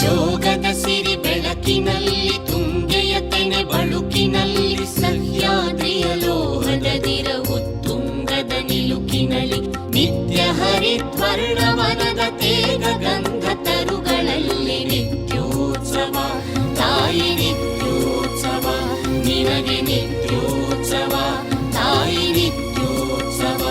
ಜೋಗದ ಸಿರಿ ಬೆಳಕಿನಲ್ಲಿ ತುಂಗೆಯ ತೆನೆ ಬಳುಕಿನಲ್ಲಿ ಸಹ್ಯಾದ್ರಿಯ ಲೋಹದದಿರ ಉತ್ತುಂಗದ ನಿಲುಕಿನಲ್ಲಿ ನಿತ್ಯ ಹರಿದ್ವರ್ಣವನದ ತೇಗ ಗಂಧ ತರುಗಳಲ್ಲಿ ನಿತ್ಯೋತ್ಸವ ತಾಯಿ ನಿತ್ಯೋತ್ಸವ ನಿನಗೆ ನಿತ್ಯೋತ್ಸವ ತಾಯಿ ನಿತ್ಯೋತ್ಸವ.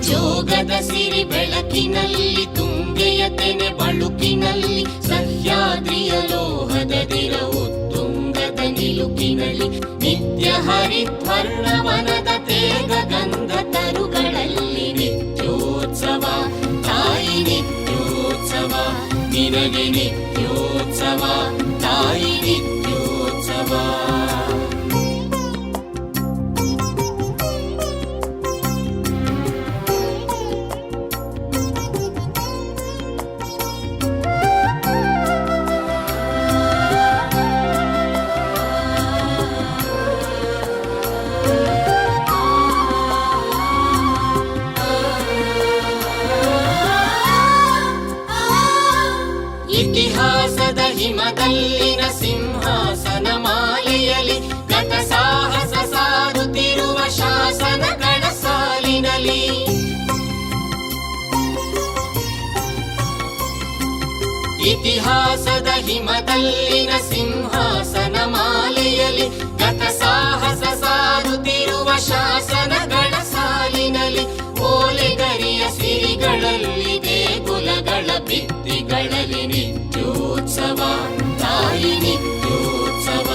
ಜೋಗದ ಸಿರಿ ಬೆಳಕಿನಲ್ಲಿ ತುಂಗೆಯ ತೆನೆ ಬಳುಕಿನಲ್ಲಿ ಸಹ್ಯಾದ್ರಿಯ ಲೋಹದದಿರ ಉತ್ತುಂಗದ ನಿಲುಕಿನಲ್ಲಿ ನಿತ್ಯ ಹರಿದ್ವರ್ಣವನದ ತೇಗ ಗಂಧ ತರುಗಳಲ್ಲಿ ನಿತ್ಯೋತ್ಸವ ತಾಯಿ ನಿತ್ಯೋತ್ಸವ ನಿನಗೆ ನಿತ್ಯೋತ್ಸವ ತಾಯಿ ನಿತ್ಯೋತ್ಸವ. ಇತಿಹಾಸದ ಹಿಮದಲ್ಲಿನ ಸಿಂಹಾಸನ ಮಾಲೆಯಲ್ಲಿ ಗತ ಸಾಹಸ ಸಾರುತ್ತಿರುವ ಶಾಸನಗಳ ಸಾಲಿನಲ್ಲಿ ಇತಿಹಾಸದ ಹಿಮದಲ್ಲಿನ ಸಿಂಹಾಸನ ಮಾಲೆಯಲ್ಲಿ ಗತ ಸಾಹಸ ಸಾರುತ್ತಿರುವ ಶಾಸನಗಳ ಸಾಲಿನಲ್ಲಿ ಓಲೆಗರಿಯ ಸಿರಿಗಳಲ್ಲಿ ದೇಗುಲಗಳ ಭಿತ್ತಿಗಳಲ್ಲಿ ನಿತ್ಯೋತ್ಸವ ತಾಯಿ ನಿತ್ಯೋತ್ಸವ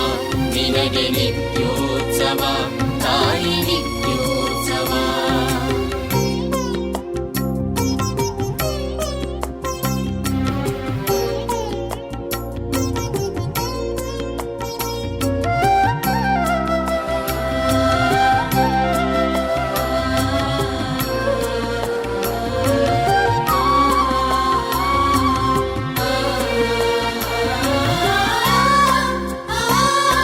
ನಿನಗೆ ನಿತ್ಯೋತ್ಸವ ತಾಯಿ ನಿತ್ಯೋತ್ಸವ.